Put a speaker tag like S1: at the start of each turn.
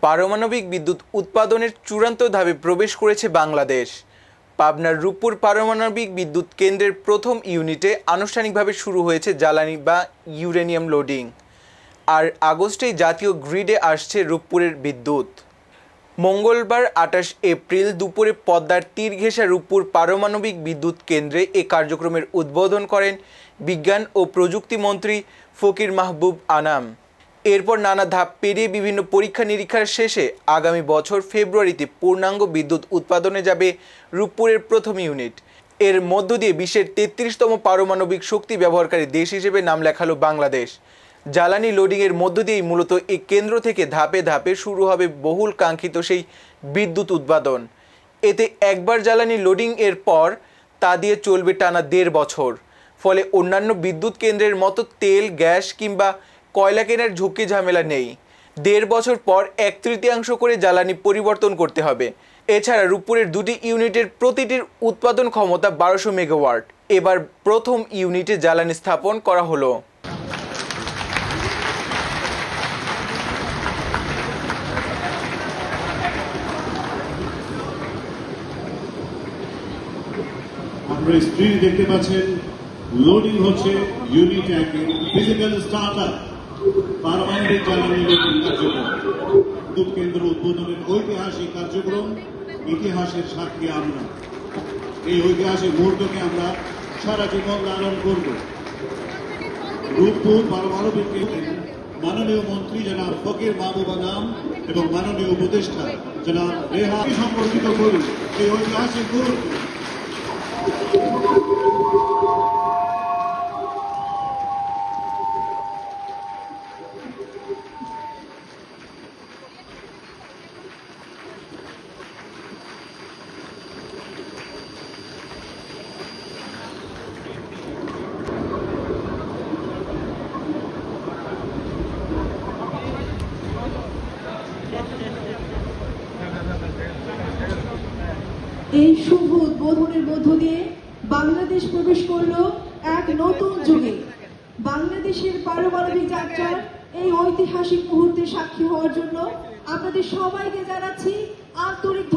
S1: পারমাণবিক বিদ্যুৎ উৎপাদনের চূড়ান্ত ধাপে প্রবেশ করেছে বাংলাদেশ। পাবনার রূপপুর পারমাণবিক বিদ্যুৎ কেন্দ্রের প্রথম ইউনিটে আনুষ্ঠানিকভাবে শুরু হয়েছে জ্বালানি বা ইউরেনিয়াম লোডিং। আর আগস্টেই জাতীয় গ্রিডে আসছে রূপপুরের বিদ্যুৎ। মঙ্গলবার ২৮ এপ্রিল দুপুরে পদ্মার তীর ঘেঁষা রূপপুর পারমাণবিক বিদ্যুৎ কেন্দ্রে এ কার্যক্রমের উদ্বোধন করেন বিজ্ঞান ও প্রযুক্তি মন্ত্রী ফকির মাহবুব আনাম। এরপর নানা ধাপ পেরিয়ে বিভিন্ন পরীক্ষা নিরীক্ষার শেষে আগামী বছর ফেব্রুয়ারিতে পূর্ণাঙ্গ বিদ্যুৎ উৎপাদনে যাবে রূপপুরের প্রথম ইউনিট। এর মধ্য দিয়ে বিশ্বের ৩৩তম পারমাণবিক শক্তি ব্যবহারকারী দেশ হিসেবে নাম লেখালো বাংলাদেশ। জ্বালানি লোডিংয়ের মধ্য দিয়েই মূলত এই কেন্দ্র থেকে ধাপে ধাপে শুরু হবে বহুল কাঙ্ক্ষিত সেই বিদ্যুৎ উৎপাদন। এতে একবার জ্বালানি লোডিং এর পর তা দিয়ে চলবে টানা ১.৫ বছর। ফলে অন্যান্য বিদ্যুৎ কেন্দ্রের মতো তেল, গ্যাস কিংবা কয়লা কেনার ঝুঁকি ঝামেলা নেই। ১.৫ বছর পর ১/৩ করে জ্বালানি পরিবর্তন করতে হবে। এছাড়া রূপপুরের দুটি ইউনিটের প্রতিটির উৎপাদন ক্ষমতা ১২০০ মেগাওয়াট। এবার প্রথম ইউনিটে জ্বালানি স্থাপন করা হলো।
S2: আপনারা স্ক্রিনে দেখতে পাচ্ছেন লোডিং হচ্ছে ইউনিট ১ ফিজিক্যাল স্টার্টআপ পারমাণবিক জ্বালানি লোডিং কার্যক্রম। বিদ্যুৎ কেন্দ্র উদ্বোধনের ঐতিহাসিক কার্যক্রম, ইতিহাসের সাক্ষী আমরা। এই ঐতিহাসিক মুহূর্তকে আমরা সারা জীবন লালন করব। রূপপুর পারমাণবিক কেন্দ্রের মাননীয় মন্ত্রী জনাব ফকির মাহবুব আনাম এবং মাননীয় উপদেষ্টা জনাব রেহান সম্পর্কিত করুন এই ঐতিহাসিক মুহূর্ত।
S3: এই শুভ উদ্বোধনের মধ্য দিয়ে বাংলাদেশ প্রবেশ করল এক নতুন যুগে। বাংলাদেশের পারমাণবিক যাত্রার এই ঐতিহাসিক মুহূর্তে সাক্ষী হওয়ার জন্য আপনাদের সবাইকে জানাচ্ছি আন্তরিক